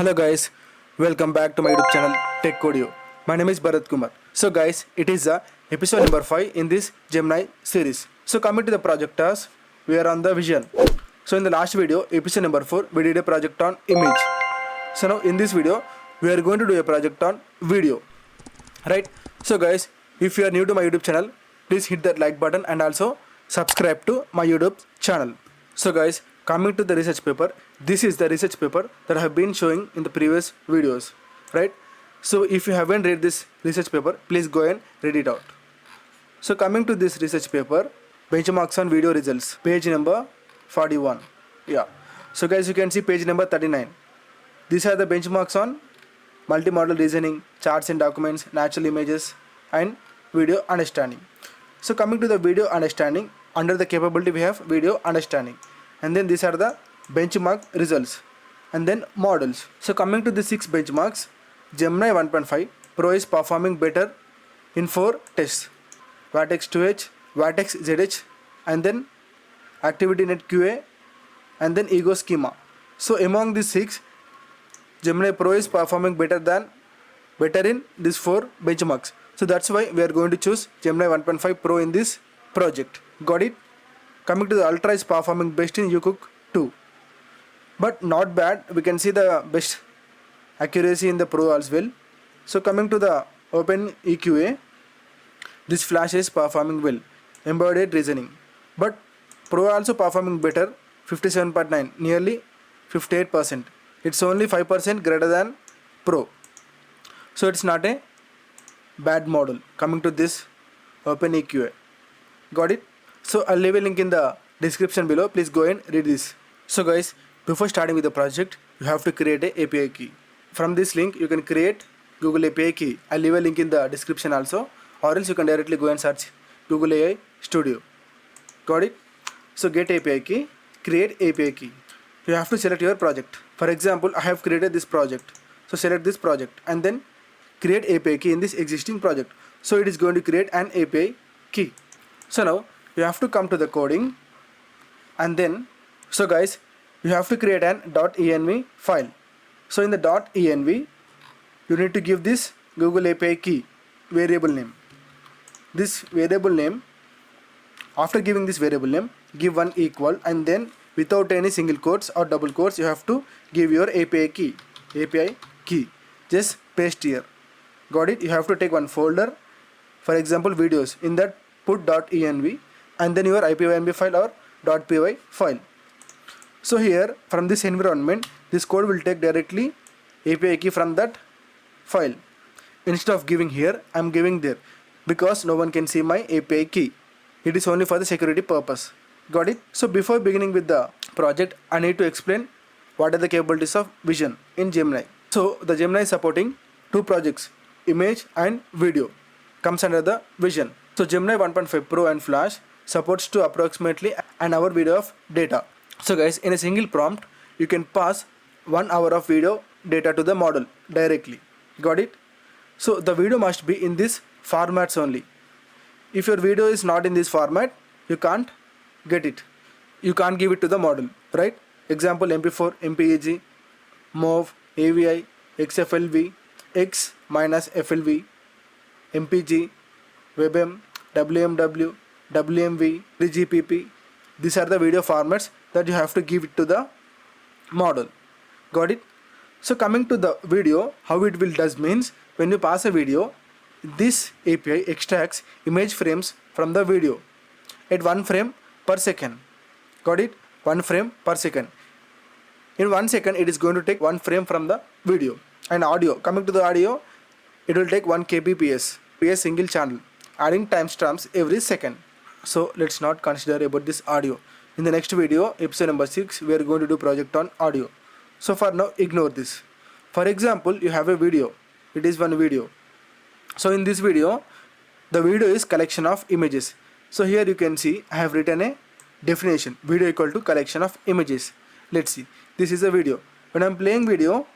Hello guys, welcome back to my YouTube channel techCodio. My name is Bharat Kumar. So guys, it is episode number 5 in this Gemini series. So coming to the project task, we are on the vision. So in the last video, episode number 4, we did a project on image. So now in this video, we are going to do a project on video. Right? So guys, if you are new to my YouTube channel, please hit that like button and also subscribe to my YouTube channel. So guys, coming to the research paper, this is the research paper that I have been showing in the previous videos, right? So if you haven't read this research paper, please go and read it out. So coming to this research paper, benchmarks on video results, page number 41. Yeah. So guys, you can see page number 39. These are the benchmarks on multimodal reasoning, charts and documents, natural images, and video understanding. So coming to the video understanding, under the capability we have video understanding. And then these are the benchmark results and then models. So coming to the 6 benchmarks, Gemini 1.5 Pro is performing better in 4 tests: Vertex 2H, Vertex ZH, and then ActivityNet QA, and then Ego Schema. So among these 6, Gemini Pro is performing better in these 4 benchmarks. So that's why we are going to choose Gemini 1.5 Pro in this project. Got it? Coming to the Ultra is performing best in UCook 2. But not bad, we can see the best accuracy in the Pro as well. So coming to the Open EQA, this Flash is performing well, embedded reasoning. But Pro also performing better, 57.9, nearly 58%. It's only 5% greater than Pro. So it's not a bad model. Coming to this Open EQA. Got it? So I'll leave a link in the description below. Please go and read this. So guys, before starting with the project, you have to create a API key. From this link, you can create Google API key. I'll leave a link in the description also, or else you can directly go and search Google AI Studio. Got it? So get API key, create API key. You have to select your project. For example, I have created this project. So select this project and then create API key in this existing project. So it is going to create an API key. So now you have to come to the coding, and then so guys, you have to create an .env file. So in the .env, you need to give this Google API key variable name. This variable name, after giving this variable name, give one equal, and then without any single quotes or double quotes, you have to give your API key. Just paste here. Got it? You have to take one folder, for example videos. In that put .env and then your IPYNB file or .py file. So here from this environment, this code will take directly API key from that file. Instead of giving here, I am giving there, because no one can see my API key. It is only for the security purpose. Got it? So before beginning with the project, I need to explain what are the capabilities of vision in Gemini. So the Gemini is supporting 2 projects, image and video, comes under the vision. So Gemini 1.5 Pro and Flash supports to approximately an hour video of data. So guys, in a single prompt, you can pass 1 hour of video data to the model directly. Got it? So the video must be in this formats only. If your video is not in this format, you can't get it. You can't give it to the model, right? Example MP4, MPEG, MOV, AVI, XFLV, X minus FLV, MPG, WebM, WMW, WMV, 3GPP. These are the video formats that you have to give it to the model. Got it? So coming to the video, how it will does means, when you pass a video, this API extracts image frames from the video at 1 frame per second. Got it? 1 frame per second. In 1 second, it is going to take 1 frame from the video. And audio, coming to the audio, it will take 1 kbps per a single channel, adding timestamps every second. So let's not consider about this audio. In the next video, episode number 6, we are going to do project on audio. So for now, ignore this. For example, you have a video. It is one video. So in this video, the video is collection of images. So here you can see I have written a definition. Video equal to collection of images. Let's see. This is a video. When I am playing video,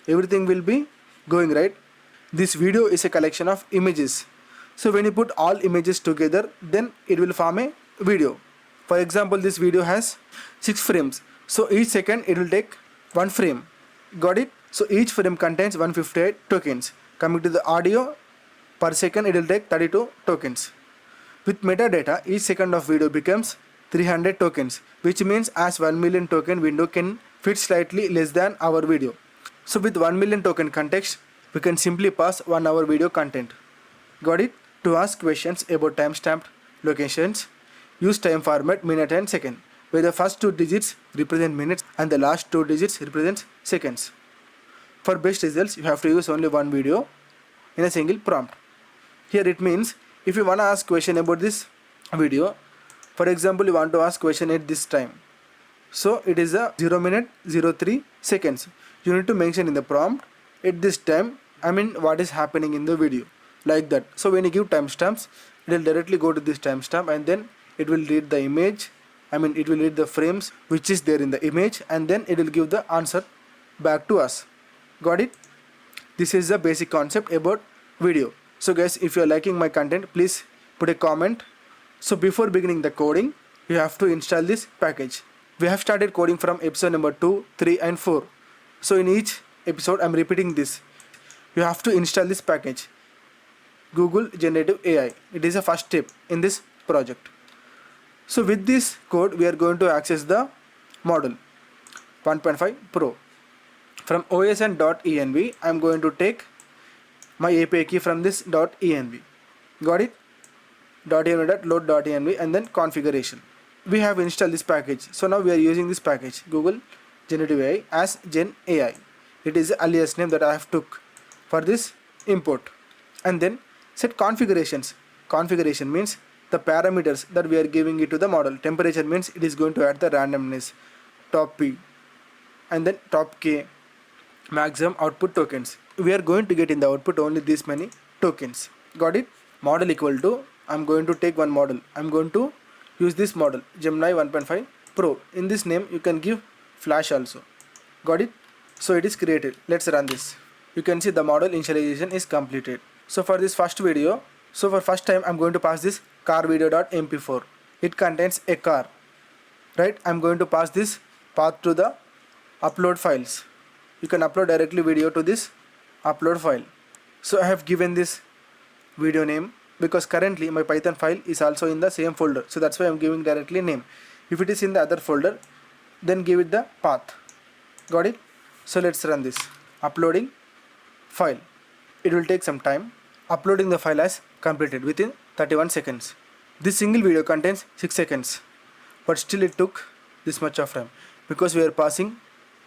everything will be going right. This video is a collection of images. So when you put all images together, then it will form a video. For example, this video has 6 frames. So each second it will take 1 frame. Got it? So each frame contains 158 tokens. Coming to the audio, per second it will take 32 tokens. With metadata, each second of video becomes 300 tokens, which means as 1 million token window can fit slightly less than our video. So with 1 million token context, we can simply pass 1 hour video content. Got it? To ask questions about timestamped locations, use time format minute and second, where the first 2 digits represent minutes and the last 2 digits represent seconds. For best results, you have to use only one video in a single prompt. Here it means if you want to ask question about this video, for example, you want to ask question at this time. So it is a 0 minute 03 seconds. You need to mention in the prompt at this time, what is happening in the video, like that. So when you give timestamps, it will directly go to this timestamp and then it will read the image. It will read the frames which is there in the image and then it will give the answer back to us. Got it? This is the basic concept about video. So guys, if you are liking my content, please put a comment. So before beginning the coding, you have to install this package. We have started coding from episode number 2, 3 and 4. So in each episode, I am repeating this. You have to install this package, Google Generative AI. It is a first step in this project. So with this code, we are going to access the model 1.5 Pro. From osn.env, I am going to take my API key from this .env. Got it? .env.load.env and then configuration. We have installed this package. So now we are using this package, Google Generative AI as Gen AI. It is the alias name that I have took for this import. And then set configurations. Configuration means the parameters that we are giving it to the model. Temperature means it is going to add the randomness, top P, and then top K, maximum output tokens. We are going to get in the output only this many tokens. Got it? Model equal to, I'm going to take one model. I'm going to use this model, Gemini 1.5 Pro. In this name, you can give flash also. Got it? So it is created. Let's run this. You can see the model initialization is completed. So for this first video, so for first time, I'm going to pass this car video.mp4. It contains a car, right? I'm going to pass this path to the upload files. You can upload directly video to this upload file. So I have given this video name because currently my Python file is also in the same folder. So that's why I'm giving directly name. If it is in the other folder, then give it the path. Got it? So let's run this. Uploading file. It will take some time. Uploading the file as completed within 31 seconds. This single video contains 6 seconds, but still it took this much of time because we are passing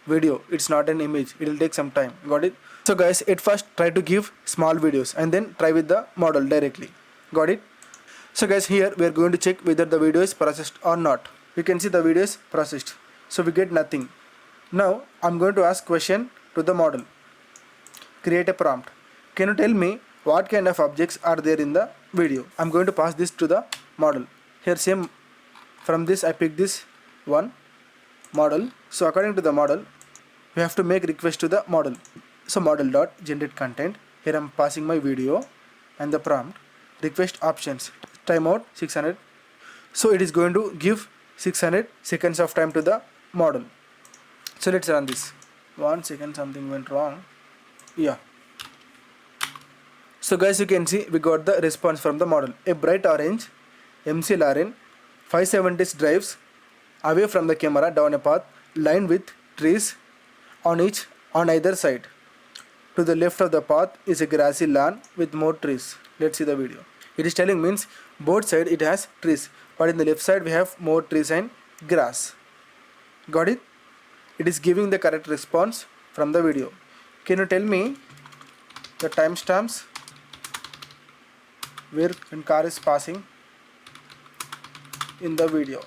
video. It's not an image. It will take some time. Got it? So guys, at first try to give small videos and then try with the model directly. Got it? So guys, here we are going to check whether the video is processed or not. You can see the video is processed. So we get nothing. Now I'm going to ask question to the model. Create a prompt. Can you tell me what kind of objects are there in the video? I'm going to pass this to the model. Here same, from this I pick this one model. So according to the model, we have to make request to the model. So model.generate content. Here I'm passing my video and the prompt. Request options. Timeout 600. So it is going to give 600 seconds of time to the model. So let's run this. 1 second, something went wrong. Yeah. So guys, you can see we got the response from the model. A bright orange MCLRN 570 drives away from the camera down a path lined with trees on either side. To the left of the path is a grassy lawn with more trees. Let's see the video. It is telling means both sides it has trees, but in the left side we have more trees and grass. Got it? It is giving the correct response from the video. Can you tell me the timestamps where when car is passing in the video?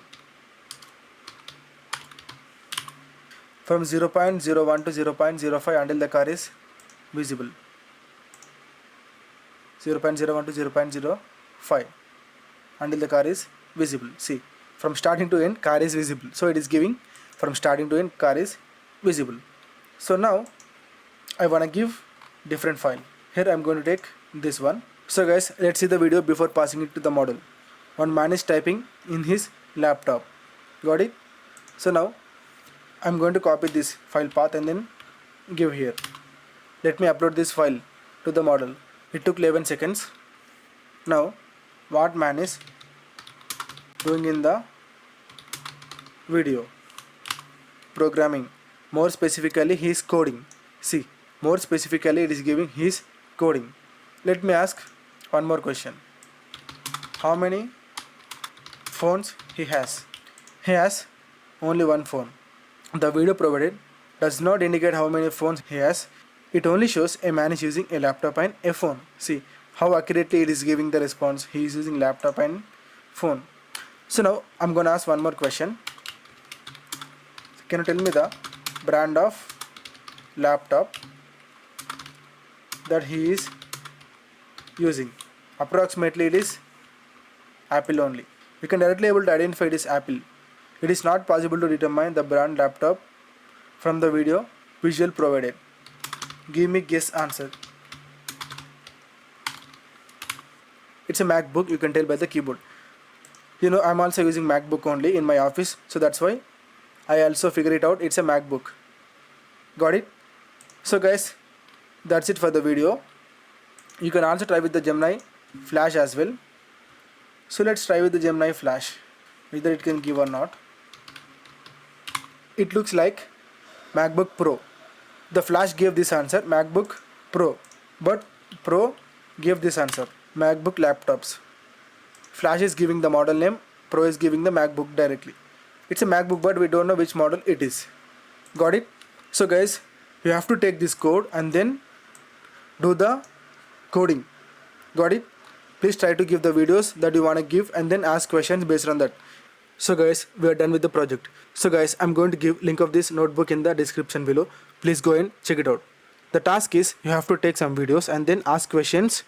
From 0.01 to 0.05 until the car is visible. 0.01 to 0.05 until the car is visible. See, from starting to end car is visible. So it is giving from starting to end car is visible. So now I want to give different file. Here I am going to take this one. So guys, let's see the video before passing it to the model. One man is typing in his laptop. Got it? So now I'm going to copy this file path and then give here. Let me upload this file to the model. It took 11 seconds. Now what man is doing in the video? Programming. More specifically he is coding. See, more specifically it is giving his coding. Let me ask one more question. How many phones he has? He has only one phone. The video provided does not indicate how many phones he has. It only shows a man is using a laptop and a phone. See how accurately it is giving the response. He is using laptop and phone. So now I'm gonna ask one more question. Can you tell me the brand of laptop that he is using? Approximately it is Apple only. You can directly able to identify it is Apple. It is not possible to determine the brand laptop from the video visual provided. Give me guess answer. It's a MacBook, you can tell by the keyboard. You know, I'm also using MacBook only in my office, so that's why I also figure it out. It's a MacBook. Got it? So guys, that's it for the video. You can also try with the Gemini Flash as well. So let's try with the Gemini Flash, whether it can give or not. It looks like MacBook Pro. The Flash gave this answer, MacBook Pro, but Pro gave this answer, MacBook laptops. Flash is giving the model name, Pro is giving the MacBook directly. It's a MacBook, but we don't know which model it is. Got it? So guys, you have to take this code and then do the coding. Got it? Please try to give the videos that you want to give and then ask questions based on that. So guys, we are done with the project. So guys, I'm going to give link of this notebook in the description below. Please go and check it out. The task is you have to take some videos and then ask questions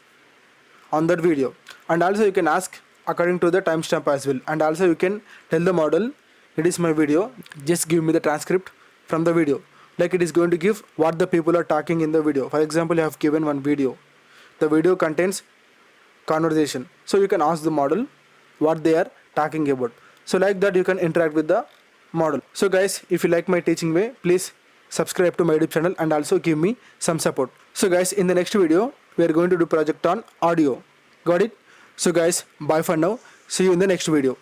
on that video. And also you can ask according to the timestamp as well. And also you can tell the model, it is my video, just give me the transcript from the video. Like it is going to give what the people are talking in the video. For example, you have given one video. The video contains conversation. So you can ask the model what they are talking about. So like that you can interact with the model. So guys, if you like my teaching way, please subscribe to my YouTube channel and also give me some support. So guys, in the next video, we are going to do project on audio. Got it? So guys, bye for now. See you in the next video.